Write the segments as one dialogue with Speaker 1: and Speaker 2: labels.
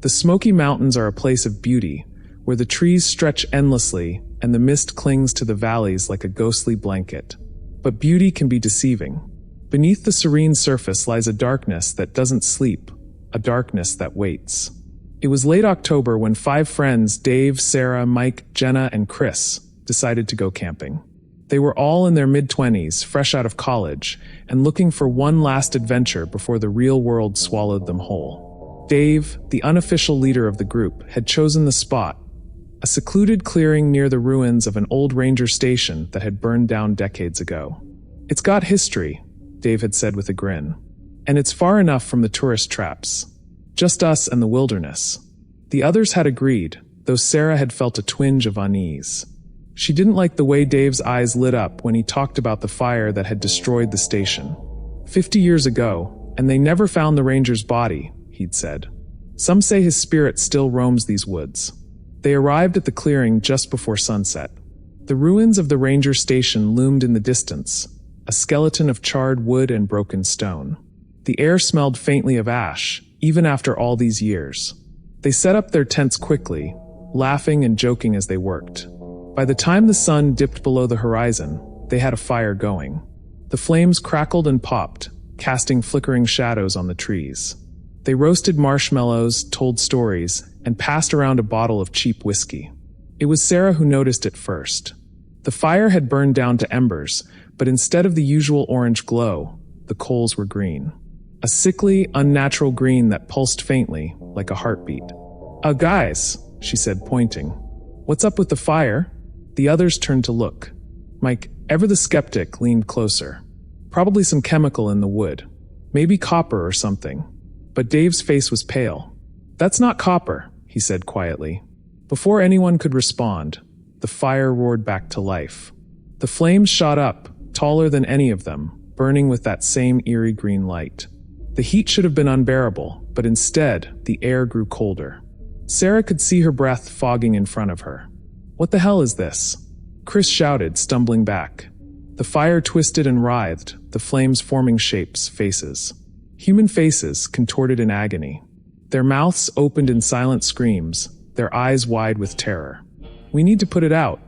Speaker 1: The Smoky Mountains are a place of beauty, where the trees stretch endlessly and the mist clings to the valleys like a ghostly blanket. But beauty can be deceiving. Beneath the serene surface lies a darkness that doesn't sleep, a darkness that waits. It was late October when 5 friends, Dave, Sarah, Mike, Jenna, and Chris, decided to go camping. They were all in their mid-20s, fresh out of college, and looking for one last adventure before the real world swallowed them whole. Dave, the unofficial leader of the group, had chosen the spot, a secluded clearing near the ruins of an old ranger station that had burned down decades ago. "It's got history," Dave had said with a grin. "And it's far enough from the tourist traps. Just us and the wilderness." The others had agreed, though Sarah had felt a twinge of unease. She didn't like the way Dave's eyes lit up when he talked about the fire that had destroyed the station. 50 years ago, and they never found the ranger's body, he'd said. Some say his spirit still roams these woods. They arrived at the clearing just before sunset. The ruins of the ranger station loomed in the distance, a skeleton of charred wood and broken stone. The air smelled faintly of ash, even after all these years. They set up their tents quickly, laughing and joking as they worked. By the time the sun dipped below the horizon, they had a fire going. The flames crackled and popped, casting flickering shadows on the trees. They roasted marshmallows, told stories, and passed around a bottle of cheap whiskey. It was Sarah who noticed it first. The fire had burned down to embers, but instead of the usual orange glow, the coals were green. A sickly, unnatural green that pulsed faintly, like a heartbeat. Guys," she said, pointing. "What's up with the fire?" The others turned to look. Mike, ever the skeptic, leaned closer. "Probably some chemical in the wood. Maybe copper or something." But Dave's face was pale. "That's not copper," he said quietly. Before anyone could respond, the fire roared back to life. The flames shot up, taller than any of them, burning with that same eerie green light. The heat should have been unbearable, but instead, the air grew colder. Sarah could see her breath fogging in front of her. "What the hell is this?" Chris shouted, stumbling back. The fire twisted and writhed, the flames forming shapes, faces. Human faces, contorted in agony. Their mouths opened in silent screams, their eyes wide with terror. "We need to put it out,"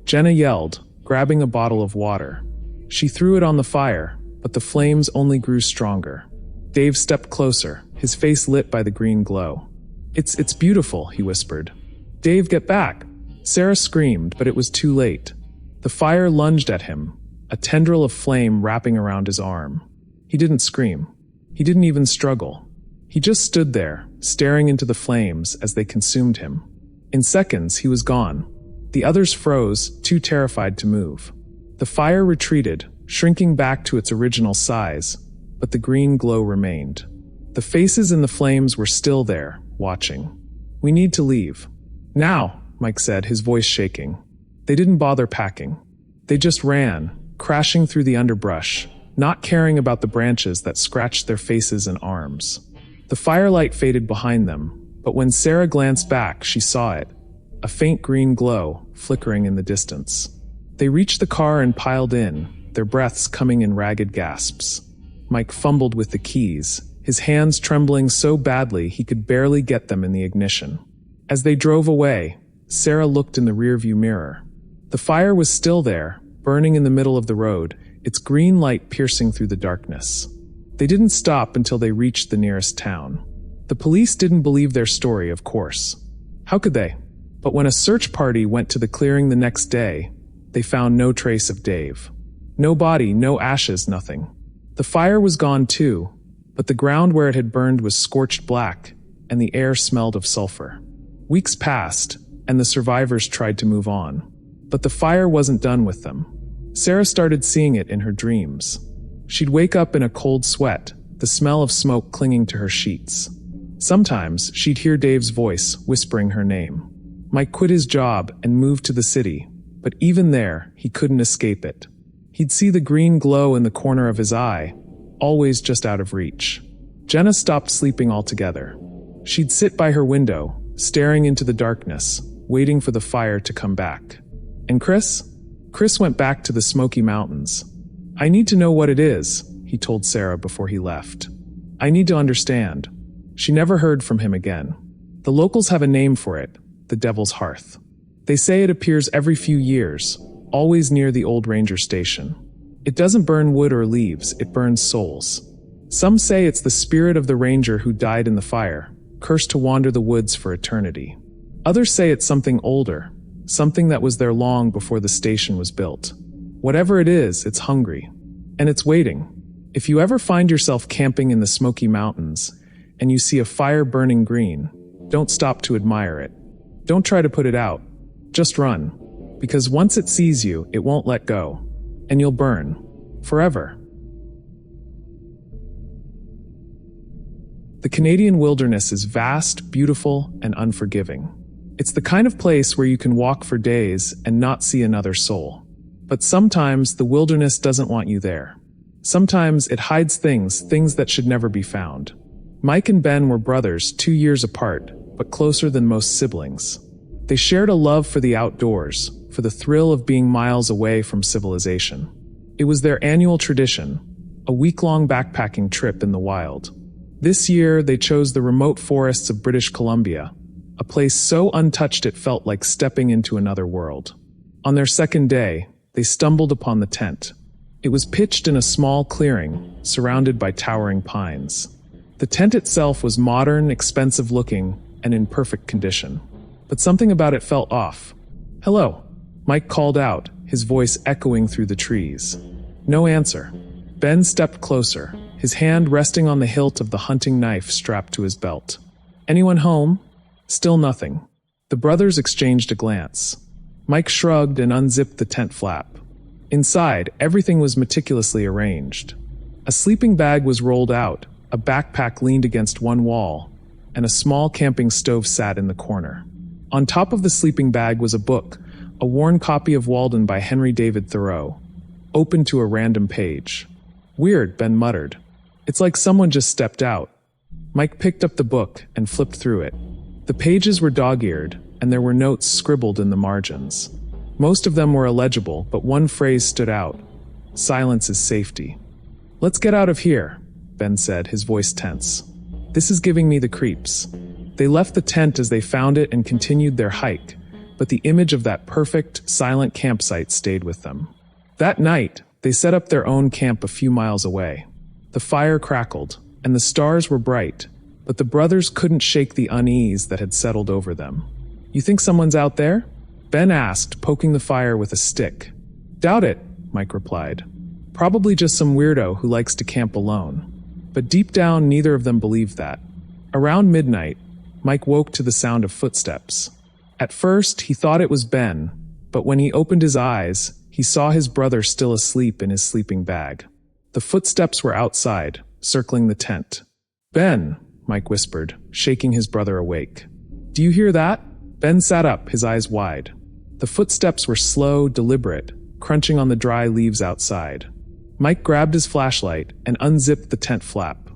Speaker 1: Jenna yelled, grabbing a bottle of water. She threw it on the fire, but the flames only grew stronger. Dave stepped closer, his face lit by the green glow. It's beautiful," he whispered. "Dave, get back!" Sarah screamed, but it was too late. The fire lunged at him, a tendril of flame wrapping around his arm. He didn't scream. He didn't even struggle. He just stood there, staring into the flames as they consumed him. In seconds, he was gone. The others froze, too terrified to move. The fire retreated, shrinking back to its original size, but the green glow remained. The faces in the flames were still there, watching. "We need to leave." "Now," Mike said, his voice shaking. They didn't bother packing. They just ran, crashing through the underbrush, not caring about the branches that scratched their faces and arms. The firelight faded behind them, but when Sarah glanced back, she saw it, a faint green glow flickering in the distance. They reached the car and piled in, their breaths coming in ragged gasps. Mike fumbled with the keys, his hands trembling so badly he could barely get them in the ignition. As they drove away, Sarah looked in the rearview mirror. The fire was still there, burning in the middle of the road, its green light piercing through the darkness. They didn't stop until they reached the nearest town. The police didn't believe their story, of course. How could they? But when a search party went to the clearing the next day, they found no trace of Dave. No body, no ashes, nothing. The fire was gone too, but the ground where it had burned was scorched black, and the air smelled of sulfur. Weeks passed, and the survivors tried to move on. But the fire wasn't done with them. Sarah started seeing it in her dreams. She'd wake up in a cold sweat, the smell of smoke clinging to her sheets. Sometimes she'd hear Dave's voice whispering her name. Mike quit his job and moved to the city, but even there, he couldn't escape it. He'd see the green glow in the corner of his eye, always just out of reach. Jenna stopped sleeping altogether. She'd sit by her window, staring into the darkness, waiting for the fire to come back. And Chris? Chris went back to the Smoky Mountains. "I need to know what it is," he told Sarah before he left. "I need to understand." She never heard from him again. The locals have a name for it, the Devil's Hearth. They say it appears every few years, always near the old ranger station. It doesn't burn wood or leaves, it burns souls. Some say it's the spirit of the ranger who died in the fire, cursed to wander the woods for eternity. Others say it's something older, something that was there long before the station was built. Whatever it is, it's hungry. And it's waiting. If you ever find yourself camping in the Smoky Mountains, and you see a fire burning green, don't stop to admire it. Don't try to put it out. Just run. Because once it sees you, it won't let go. And you'll burn. Forever. The Canadian wilderness is vast, beautiful, and unforgiving. It's the kind of place where you can walk for days and not see another soul. But sometimes the wilderness doesn't want you there. Sometimes it hides things that should never be found. Mike and Ben were brothers 2 years apart, but closer than most siblings. They shared a love for the outdoors, for the thrill of being miles away from civilization. It was their annual tradition, a week-long backpacking trip in the wild. This year, they chose the remote forests of British Columbia, a place so untouched it felt like stepping into another world. On their second day, they stumbled upon the tent. It was pitched in a small clearing, surrounded by towering pines. The tent itself was modern, expensive-looking, and in perfect condition. But something about it felt off. "Hello," Mike called out, his voice echoing through the trees. No answer. Ben stepped closer, his hand resting on the hilt of the hunting knife strapped to his belt. "Anyone home?" Still nothing. The brothers exchanged a glance. Mike shrugged and unzipped the tent flap. Inside, everything was meticulously arranged. A sleeping bag was rolled out, a backpack leaned against one wall, and a small camping stove sat in the corner. On top of the sleeping bag was a book, a worn copy of Walden by Henry David Thoreau, open to a random page. "Weird," Ben muttered. "It's like someone just stepped out." Mike picked up the book and flipped through it. The pages were dog-eared, and there were notes scribbled in the margins. Most of them were illegible, but one phrase stood out. "Silence is safety." "Let's get out of here," Ben said, his voice tense. "This is giving me the creeps." They left the tent as they found it and continued their hike, but the image of that perfect, silent campsite stayed with them. That night, they set up their own camp a few miles away. The fire crackled, and the stars were bright, but the brothers couldn't shake the unease that had settled over them. "You think someone's out there?" Ben asked, poking the fire with a stick. "Doubt it," Mike replied. "Probably just some weirdo who likes to camp alone." But deep down, neither of them believed that. Around midnight, Mike woke to the sound of footsteps. At first, he thought it was Ben, but when he opened his eyes, he saw his brother still asleep in his sleeping bag. The footsteps were outside, circling the tent. "Ben," Mike whispered, shaking his brother awake. "Do you hear that?" Ben sat up, his eyes wide. The footsteps were slow, deliberate, crunching on the dry leaves outside. Mike grabbed his flashlight and unzipped the tent flap.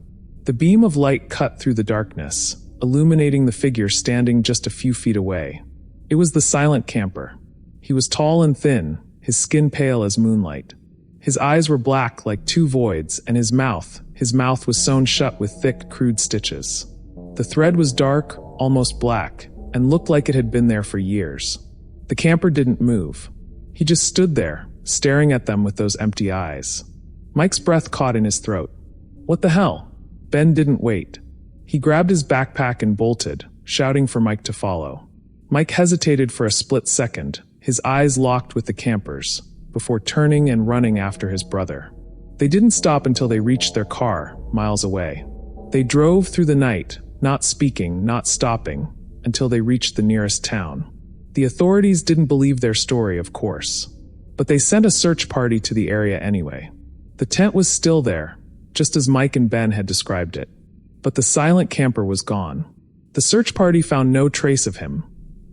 Speaker 1: The beam of light cut through the darkness, illuminating the figure standing just a few feet away. It was the silent camper. He was tall and thin, his skin pale as moonlight. His eyes were black like two voids, and his mouth was sewn shut with thick, crude stitches. The thread was dark, almost black, and looked like it had been there for years. The camper didn't move. He just stood there, staring at them with those empty eyes. Mike's breath caught in his throat. "What the hell?" Ben didn't wait. He grabbed his backpack and bolted, shouting for Mike to follow. Mike hesitated for a split second, his eyes locked with the camper's, before turning and running after his brother. They didn't stop until they reached their car, miles away. They drove through the night, not speaking, not stopping, until they reached the nearest town. The authorities didn't believe their story, of course, but they sent a search party to the area anyway. The tent was still there, just as Mike and Ben had described it, but the silent camper was gone. The search party found no trace of him,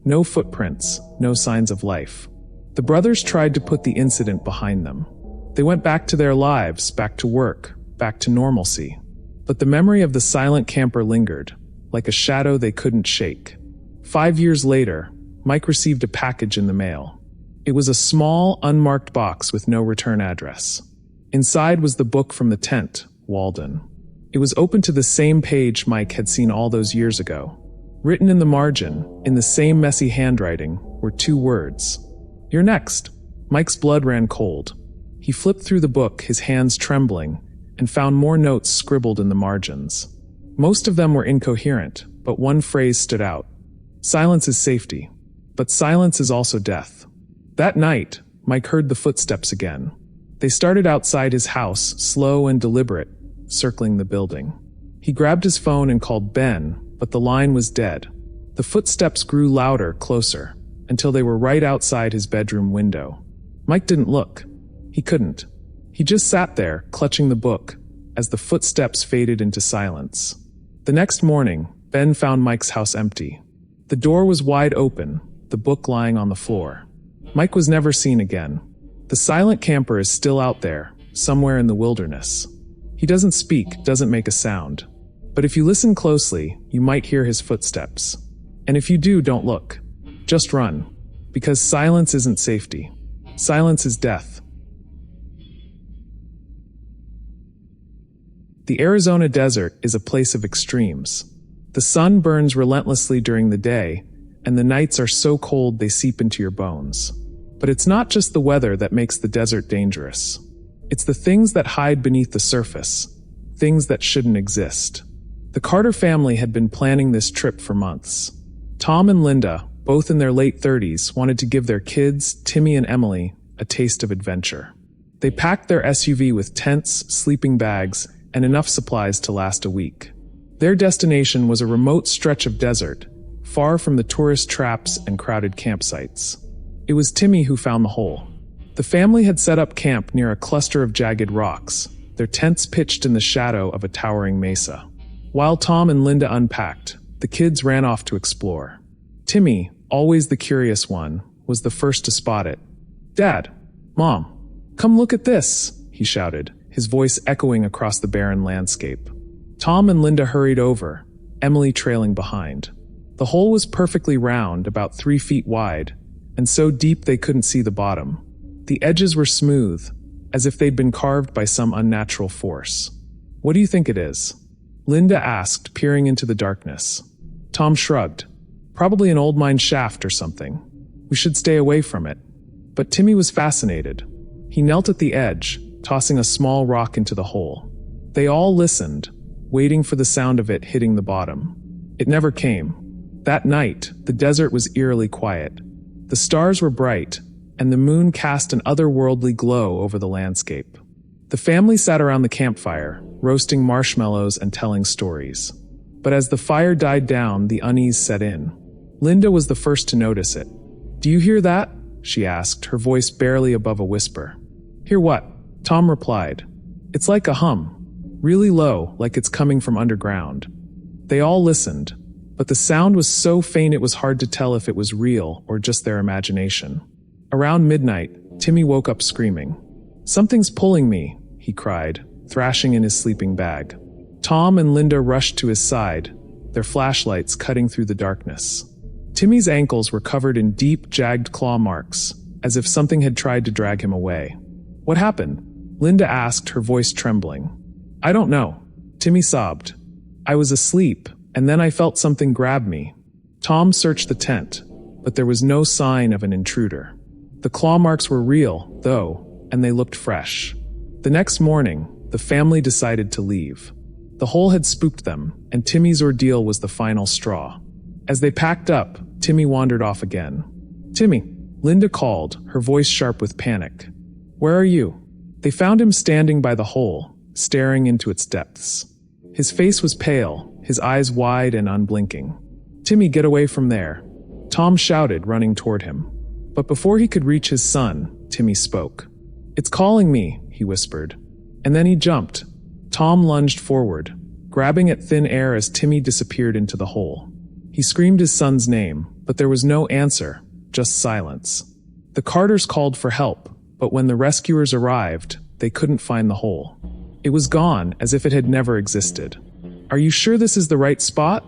Speaker 1: no footprints, no signs of life. The brothers tried to put the incident behind them. They went back to their lives, back to work, back to normalcy. But the memory of the silent camper lingered, like a shadow they couldn't shake. 5 years later, Mike received a package in the mail. It was a small, unmarked box with no return address. Inside was the book from the tent, Walden. It was open to the same page Mike had seen all those years ago. Written in the margin, in the same messy handwriting, were 2 words. "You're next." Mike's blood ran cold. He flipped through the book, his hands trembling, and found more notes scribbled in the margins. Most of them were incoherent, but one phrase stood out. "Silence is safety, but silence is also death." That night, Mike heard the footsteps again. They started outside his house, slow and deliberate, circling the building. He grabbed his phone and called Ben, but the line was dead. The footsteps grew louder, closer, until they were right outside his bedroom window. Mike didn't look. He couldn't. He just sat there, clutching the book, as the footsteps faded into silence. The next morning, Ben found Mike's house empty. The door was wide open, the book lying on the floor. Mike was never seen again. The silent camper is still out there, somewhere in the wilderness. He doesn't speak, doesn't make a sound. But if you listen closely, you might hear his footsteps. And if you do, don't look. Just run. Because silence isn't safety. Silence is death. The Arizona desert is a place of extremes. The sun burns relentlessly during the day, and the nights are so cold they seep into your bones. But it's not just the weather that makes the desert dangerous. It's the things that hide beneath the surface, things that shouldn't exist. The Carter family had been planning this trip for months. Tom and Linda, both in their late 30s, wanted to give their kids, Timmy and Emily, a taste of adventure. They packed their SUV with tents, sleeping bags, and enough supplies to last a week. Their destination was a remote stretch of desert, far from the tourist traps and crowded campsites. It was Timmy who found the hole. The family had set up camp near a cluster of jagged rocks, their tents pitched in the shadow of a towering mesa. While Tom and Linda unpacked, the kids ran off to explore. Timmy, always the curious one, was the first to spot it. "Dad, Mom, come look at this," he shouted, his voice echoing across the barren landscape. Tom and Linda hurried over, Emily trailing behind. The hole was perfectly round, about 3 feet wide, and so deep they couldn't see the bottom. The edges were smooth, as if they'd been carved by some unnatural force. "What do you think it is?" Linda asked, peering into the darkness. Tom shrugged. "Probably an old mine shaft or something. We should stay away from it." But Timmy was fascinated. He knelt at the edge, tossing a small rock into the hole. They all listened, waiting for the sound of it hitting the bottom. It never came. That night, the desert was eerily quiet. The stars were bright, and the moon cast an otherworldly glow over the landscape. The family sat around the campfire, roasting marshmallows and telling stories. But as the fire died down, the unease set in. Linda was the first to notice it. "Do you hear that?" she asked, her voice barely above a whisper. "Hear what?" Tom replied. "It's like a hum. Really low, like it's coming from underground." They all listened, but the sound was so faint it was hard to tell if it was real or just their imagination. Around midnight, Timmy woke up screaming. "Something's pulling me," he cried, thrashing in his sleeping bag. Tom and Linda rushed to his side, their flashlights cutting through the darkness. Timmy's ankles were covered in deep, jagged claw marks, as if something had tried to drag him away. "What happened?" Linda asked, her voice trembling. "I don't know," Timmy sobbed. "I was asleep, and then I felt something grab me." Tom searched the tent, but there was no sign of an intruder. The claw marks were real, though, and they looked fresh. The next morning, the family decided to leave. The hole had spooked them, and Timmy's ordeal was the final straw. As they packed up, Timmy wandered off again. "Timmy," Linda called, her voice sharp with panic. "Where are you?" They found him standing by the hole, staring into its depths. His face was pale, his eyes wide and unblinking. "Timmy, get away from there," Tom shouted, running toward him. But before he could reach his son, Timmy spoke. "It's calling me," he whispered. And then he jumped. Tom lunged forward, grabbing at thin air as Timmy disappeared into the hole. He screamed his son's name, but there was no answer, just silence. The Carters called for help, but when the rescuers arrived, they couldn't find the hole. It was gone, as if it had never existed. "Are you sure this is the right spot?"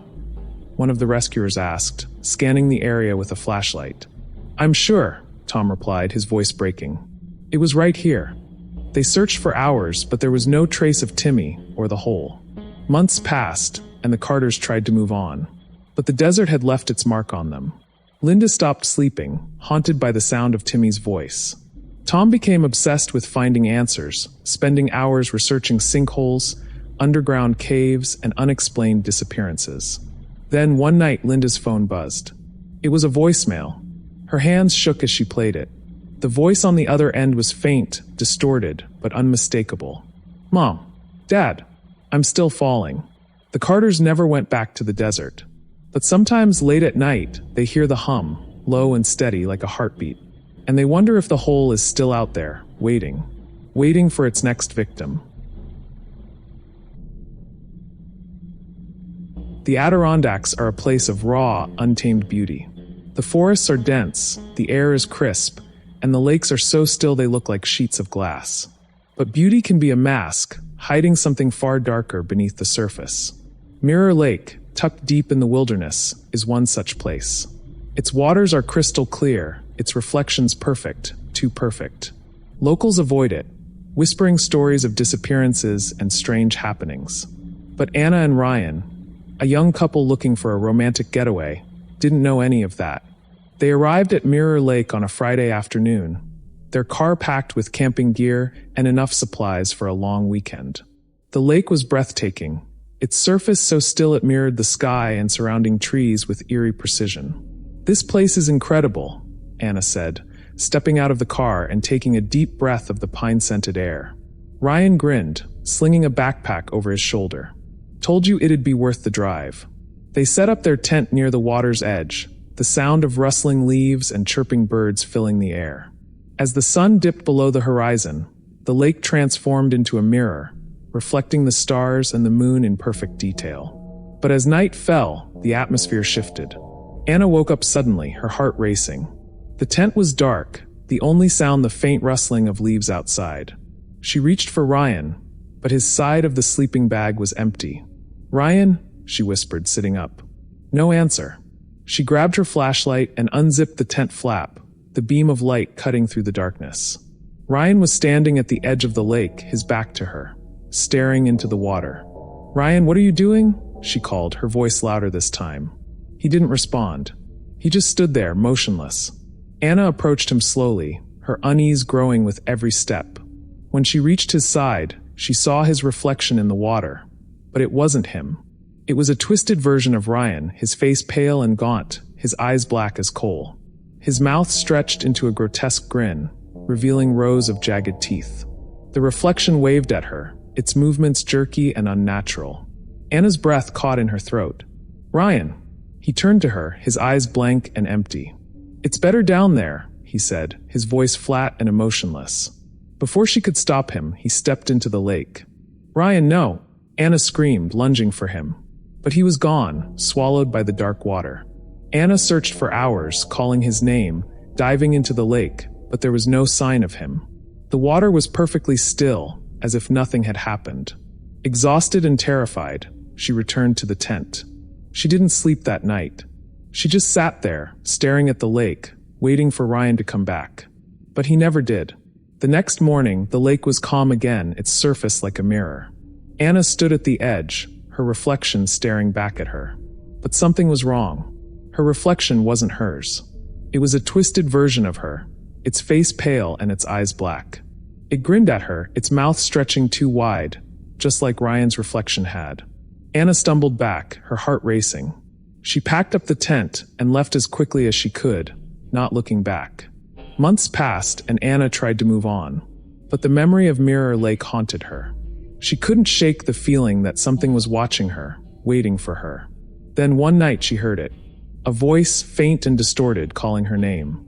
Speaker 1: one of the rescuers asked, scanning the area with a flashlight. "I'm sure," Tom replied, his voice breaking. "It was right here." They searched for hours, but there was no trace of Timmy or the hole. Months passed, and the Carters tried to move on. but the desert had left its mark on them. Linda stopped sleeping, haunted by the sound of Timmy's voice. Tom became obsessed with finding answers, spending hours researching sinkholes, underground caves, and unexplained disappearances. Then one night Linda's phone buzzed. It was a voicemail. Her hands shook as she played it. The voice on the other end was faint, distorted, but unmistakable. "Mom, Dad, I'm still falling." The Carters never went back to the desert. But sometimes late at night, they hear the hum, low and steady like a heartbeat. And they wonder if the hole is still out there, waiting for its next victim. The Adirondacks are a place of raw, untamed beauty. The forests are dense, the air is crisp, and the lakes are so still they look like sheets of glass. But beauty can be a mask, hiding something far darker beneath the surface. Mirror Lake, tucked deep in the wilderness, is one such place. Its waters are crystal clear, its reflections perfect, too perfect. Locals avoid it, whispering stories of disappearances and strange happenings. But Anna and Ryan, a young couple looking for a romantic getaway, didn't know any of that. They arrived at Mirror Lake on a Friday afternoon, their car packed with camping gear and enough supplies for a long weekend. The lake was breathtaking, its surface so still it mirrored the sky and surrounding trees with eerie precision. "This place is incredible," Anna said, stepping out of the car and taking a deep breath of the pine-scented air. Ryan grinned, slinging a backpack over his shoulder. "Told you it'd be worth the drive." They set up their tent near the water's edge, the sound of rustling leaves and chirping birds filling the air. As the sun dipped below the horizon, the lake transformed into a mirror, reflecting the stars and the moon in perfect detail. But as night fell, the atmosphere shifted. Anna woke up suddenly, her heart racing. The tent was dark, the only sound the faint rustling of leaves outside. She reached for Ryan, but his side of the sleeping bag was empty. "Ryan," she whispered, sitting up. No answer. She grabbed her flashlight and unzipped the tent flap, the beam of light cutting through the darkness. Ryan was standing at the edge of the lake, his back to her, staring into the water. "Ryan, what are you doing?" she called, her voice louder this time. He didn't respond. He just stood there, motionless. Anna approached him slowly, her unease growing with every step. When she reached his side, she saw his reflection in the water. But it wasn't him. It was a twisted version of Ryan, his face pale and gaunt, his eyes black as coal. His mouth stretched into a grotesque grin, revealing rows of jagged teeth. The reflection waved at her, its movements jerky and unnatural. Anna's breath caught in her throat. "Ryan." He turned to her, his eyes blank and empty. "It's better down there," he said, his voice flat and emotionless. Before she could stop him, he stepped into the lake. "Ryan, no!" Anna screamed, lunging for him. But he was gone, swallowed by the dark water. Anna searched for hours, calling his name, diving into the lake, but there was no sign of him. The water was perfectly still, as if nothing had happened. Exhausted and terrified, she returned to the tent. She didn't sleep that night. She just sat there, staring at the lake, waiting for Ryan to come back. But he never did. The next morning, the lake was calm again, its surface like a mirror. Anna stood at the edge, her reflection staring back at her. But something was wrong. Her reflection wasn't hers. It was a twisted version of her, its face pale and its eyes black. It grinned at her, its mouth stretching too wide, just like Ryan's reflection had. Anna stumbled back, her heart racing. She packed up the tent and left as quickly as she could, not looking back. Months passed and Anna tried to move on, but the memory of Mirror Lake haunted her. She couldn't shake the feeling that something was watching her, waiting for her. Then one night she heard it. A voice, faint and distorted, calling her name.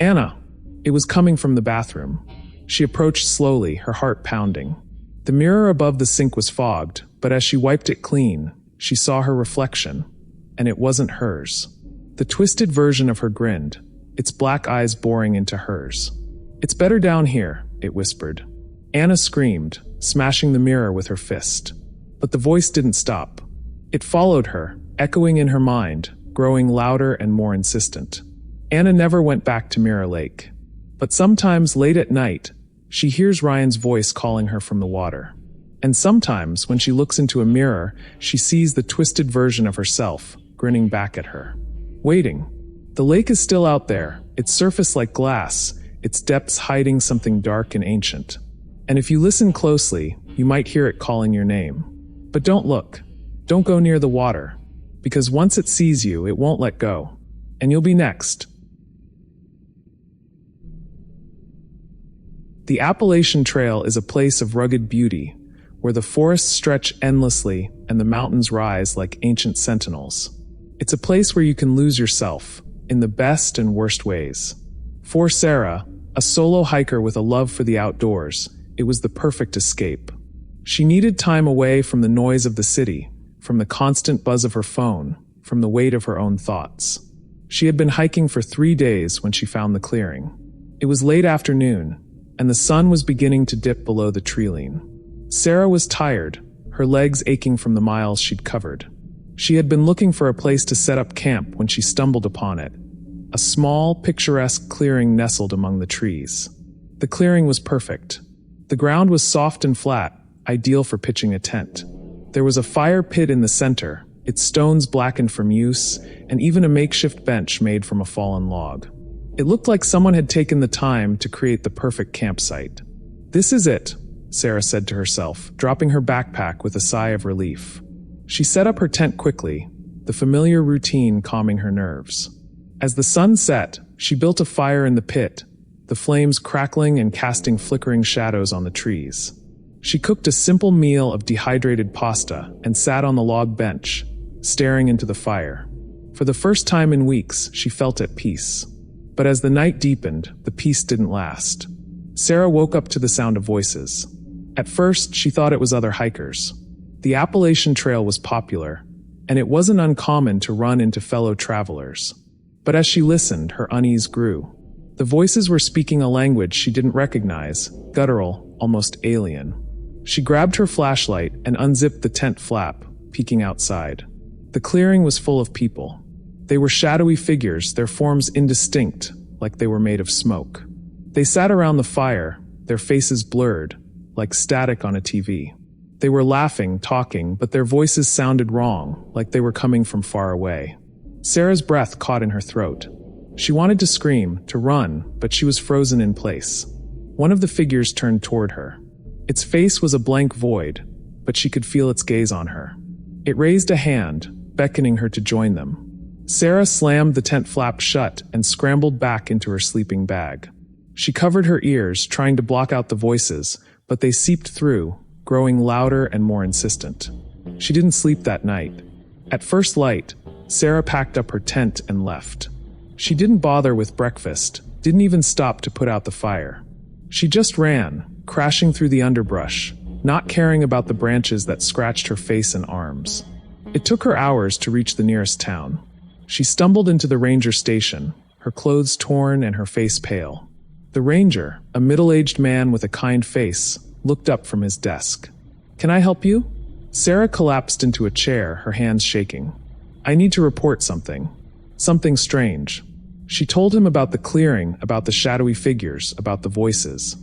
Speaker 1: "Anna!" It was coming from the bathroom. She approached slowly, her heart pounding. The mirror above the sink was fogged, but as she wiped it clean, she saw her reflection, and it wasn't hers. The twisted version of her grinned, its black eyes boring into hers. "It's better down here," it whispered. Anna screamed, smashing the mirror with her fist. But the voice didn't stop. It followed her, echoing in her mind, growing louder and more insistent. Anna never went back to Mirror Lake. But sometimes late at night, she hears Ryan's voice calling her from the water. And sometimes, when she looks into a mirror, she sees the twisted version of herself, grinning back at her. Waiting. The lake is still out there, its surface like glass, its depths hiding something dark and ancient. And if you listen closely, you might hear it calling your name. But don't look. Don't go near the water, because once it sees you, it won't let go. And you'll be next. The Appalachian Trail is a place of rugged beauty, where the forests stretch endlessly and the mountains rise like ancient sentinels. It's a place where you can lose yourself, in the best and worst ways. For Sarah, a solo hiker with a love for the outdoors, it was the perfect escape. She needed time away from the noise of the city, from the constant buzz of her phone, from the weight of her own thoughts. She had been hiking for 3 days when she found the clearing. It was late afternoon, and the sun was beginning to dip below the treeline. Sarah was tired, her legs aching from the miles she'd covered. She had been looking for a place to set up camp when she stumbled upon it. A small, picturesque clearing nestled among the trees. The clearing was perfect. The ground was soft and flat, ideal for pitching a tent. There was a fire pit in the center, its stones blackened from use, and even a makeshift bench made from a fallen log. It looked like someone had taken the time to create the perfect campsite. "This is it," Sarah said to herself, dropping her backpack with a sigh of relief. She set up her tent quickly, the familiar routine calming her nerves. As the sun set, she built a fire in the pit, the flames crackling and casting flickering shadows on the trees. She cooked a simple meal of dehydrated pasta and sat on the log bench, staring into the fire. For the first time in weeks, she felt at peace. But as the night deepened, the peace didn't last. Sarah woke up to the sound of voices. At first, she thought it was other hikers. The Appalachian Trail was popular, and it wasn't uncommon to run into fellow travelers. But as she listened, her unease grew. The voices were speaking a language she didn't recognize, guttural, almost alien. She grabbed her flashlight and unzipped the tent flap, peeking outside. The clearing was full of people. They were shadowy figures, their forms indistinct, like they were made of smoke. They sat around the fire, their faces blurred, like static on a TV. They were laughing, talking, but their voices sounded wrong, like they were coming from far away. Sarah's breath caught in her throat. She wanted to scream, to run, but she was frozen in place. One of the figures turned toward her. Its face was a blank void, but she could feel its gaze on her. It raised a hand, beckoning her to join them. Sarah slammed the tent flap shut and scrambled back into her sleeping bag. She covered her ears, trying to block out the voices, but they seeped through, growing louder and more insistent. She didn't sleep that night. At first light, Sarah packed up her tent and left. She didn't bother with breakfast, didn't even stop to put out the fire. She just ran, crashing through the underbrush, not caring about the branches that scratched her face and arms. It took her hours to reach the nearest town. She stumbled into the ranger station, her clothes torn and her face pale. The ranger, a middle-aged man with a kind face, looked up from his desk. "Can I help you?" Sarah collapsed into a chair, her hands shaking. "I need to report something. Something strange." She told him about the clearing, about the shadowy figures, about the voices.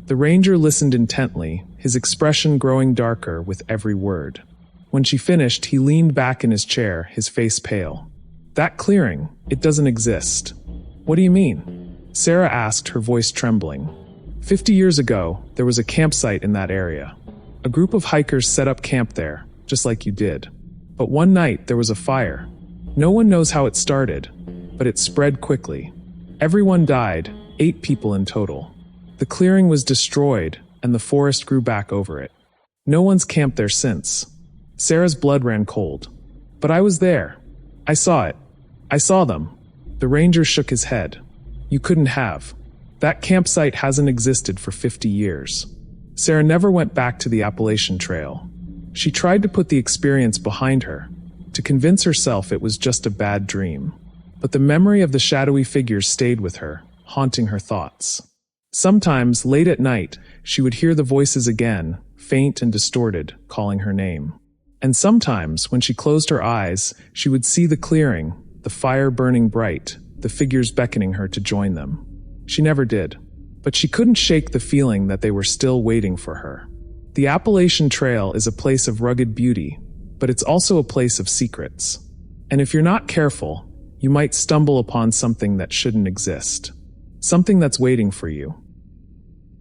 Speaker 1: The ranger listened intently, his expression growing darker with every word. When she finished, he leaned back in his chair, his face pale. "That clearing, it doesn't exist." "What do you mean?" Sarah asked, her voice trembling. 50 years ago, there was a campsite in that area. A group of hikers set up camp there, just like you did. But one night, there was a fire. No one knows how it started, but it spread quickly. Everyone died, 8 people in total. The clearing was destroyed, and the forest grew back over it. No one's camped there since. Sarah's blood ran cold. "But I was there. I saw it. I saw them." The ranger shook his head. "You couldn't have. That campsite hasn't existed for 50 years. Sarah never went back to the Appalachian Trail. She tried to put the experience behind her, to convince herself it was just a bad dream. But the memory of the shadowy figures stayed with her, haunting her thoughts. Sometimes, late at night, she would hear the voices again, faint and distorted, calling her name. And sometimes, when she closed her eyes, she would see the clearing, the fire burning bright, the figures beckoning her to join them. She never did, but she couldn't shake the feeling that they were still waiting for her. The Appalachian Trail is a place of rugged beauty, but it's also a place of secrets. And if you're not careful, you might stumble upon something that shouldn't exist. Something that's waiting for you.